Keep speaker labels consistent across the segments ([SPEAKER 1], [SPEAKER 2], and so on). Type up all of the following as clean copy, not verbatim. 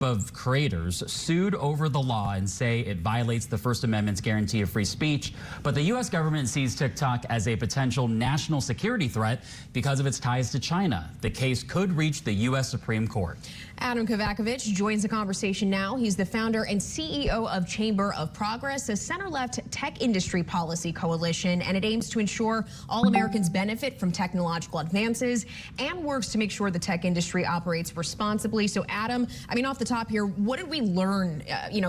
[SPEAKER 1] Of creators sued over the law and say it violates the First Amendment's guarantee of free speech. But the U.S. government sees TikTok as a potential national security threat because of its ties to China. The case could reach the U.S. Supreme Court.
[SPEAKER 2] Adam Kovacevich joins the conversation now. He's the founder and CEO of Chamber of Progress, a center-left tech industry policy coalition, and it aims to ensure all Americans benefit from technological advances and works to make sure the tech industry operates responsibly. So, Adam, off the top here, what did we learn,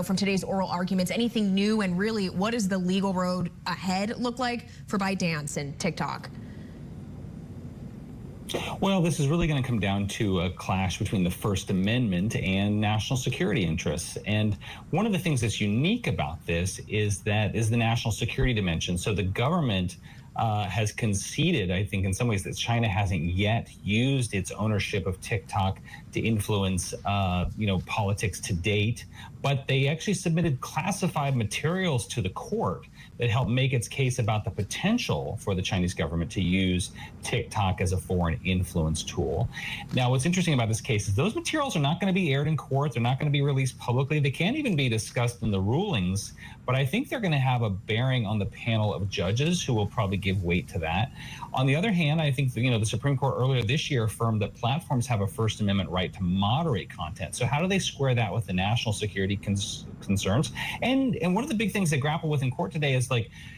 [SPEAKER 2] from today's oral arguments? Anything new, and really, what does the legal road ahead look like for ByteDance and TikTok?
[SPEAKER 3] Well, this is really going to come down to a clash between the First Amendment and national security interests. And one of the things that's unique about this is the national security dimension. So the government has conceded, I think, in some ways, that China hasn't yet used its ownership of TikTok to influence, politics to date. But they actually submitted classified materials to the court that help make its case about the potential for the Chinese government to use TikTok as a foreign influence tool. Now, what's interesting about this case is those materials are not going to be aired in court. They're not going to be released publicly. They can't even be discussed in the rulings. But I think they're going to have a bearing on the panel of judges who will probably give weight to that. On the other hand, I think the Supreme Court earlier this year affirmed that platforms have a First Amendment right to moderate content. So how do they square that with the national security concerns? And one of the big things they grapple with in court today is,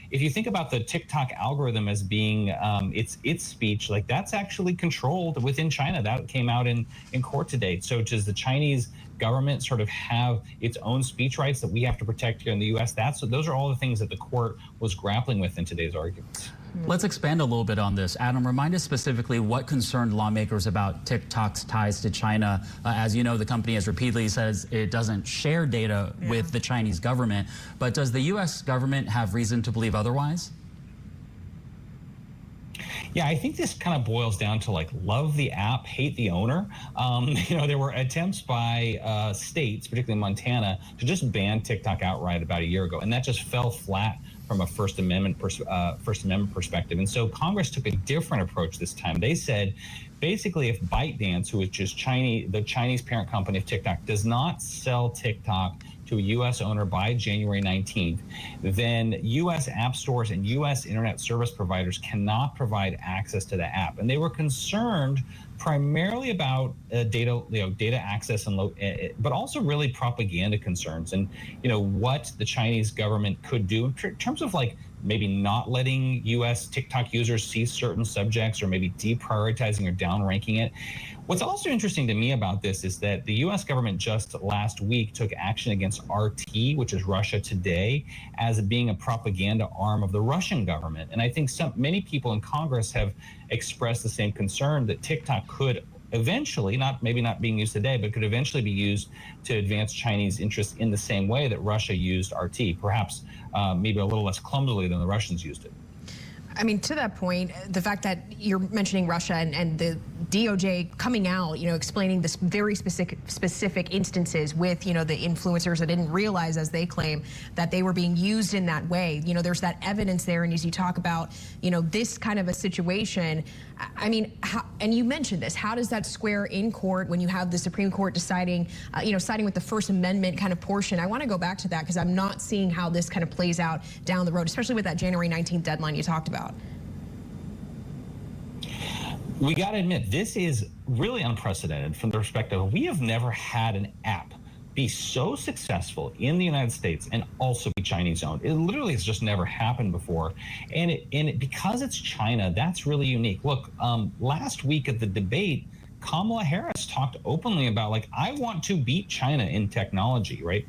[SPEAKER 3] if you think about the TikTok algorithm as being its speech, that's actually controlled within China. That came out in court today. So does the Chinese government sort of have its own speech rights that we have to protect here in the U.S.? Those are all the things that the court was grappling with in today's arguments.
[SPEAKER 1] Let's expand a little bit on this. Adam, remind us specifically what concerned lawmakers about TikTok's ties to China. As you know, the company has repeatedly says it doesn't share data with the Chinese government. But does the U.S. government have reason to believe otherwise?
[SPEAKER 3] Yeah, I think this kind of boils down to love the app, hate the owner. There were attempts by states, particularly Montana, to just ban TikTok outright about a year ago, and that just fell flat from a First Amendment perspective. And so Congress took a different approach this time. They said, basically, if ByteDance, who is just the Chinese parent company of TikTok, does not sell TikTok to a U.S. owner by January 19th, then U.S. app stores and U.S. internet service providers cannot provide access to the app. And they were concerned primarily about data access, but also really propaganda concerns, and what the Chinese government could do in terms of maybe not letting U.S. TikTok users see certain subjects, or maybe deprioritizing or downranking it. What's also interesting to me about this is that the U.S. government just last week took action against RT, which is Russia Today, as being a propaganda arm of the Russian government. And I think many people in Congress have expressed the same concern that TikTok could eventually, maybe not being used today, but could eventually be used to advance Chinese interests in the same way that Russia used RT, perhaps maybe a little less clumsily than the Russians used it.
[SPEAKER 2] To that point, the fact that you're mentioning Russia and the DOJ coming out, explaining this very specific instances with, the influencers that didn't realize, as they claim, that they were being used in that way. There's that evidence there. And as you talk about, this kind of a situation, and you mentioned this, how does that square in court when you have the Supreme Court deciding, siding with the First Amendment kind of portion? I want to go back to that because I'm not seeing how this kind of plays out down the road, especially with that January 19th deadline you talked about.
[SPEAKER 3] We got to admit, this is really unprecedented from the perspective of we have never had an app be so successful in the United States and also be Chinese owned. It literally has just never happened before. And because it's China, that's really unique. Look, last week at the debate, Kamala Harris talked openly about, I want to beat China in technology, right?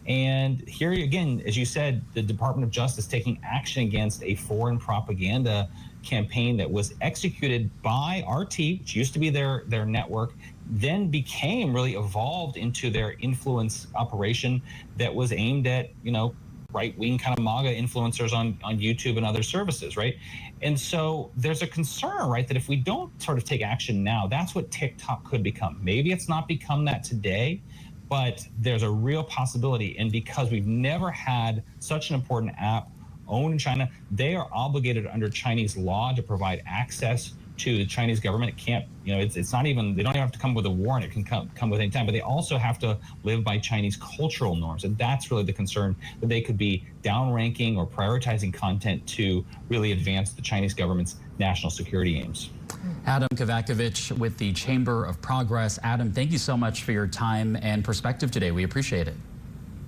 [SPEAKER 3] And here again, as you said, the Department of Justice taking action against a foreign propaganda campaign that was executed by RT, which used to be their network, then really evolved into their influence operation that was aimed at, right-wing kind of MAGA influencers on YouTube and other services, right? And so there's a concern, right, that if we don't sort of take action now, that's what TikTok could become. Maybe it's not become that today, but there's a real possibility. And because we've never had such an important app owned in China, they are obligated under Chinese law to provide access too, the Chinese government can't, it's not even, they don't even have to come with a warrant. It can come with any time, but they also have to live by Chinese cultural norms. And that's really the concern, that they could be downranking or prioritizing content to really advance the Chinese government's national security aims.
[SPEAKER 1] Adam Kovacevich with the Chamber of Progress. Adam, thank you so much for your time and perspective today. We appreciate it.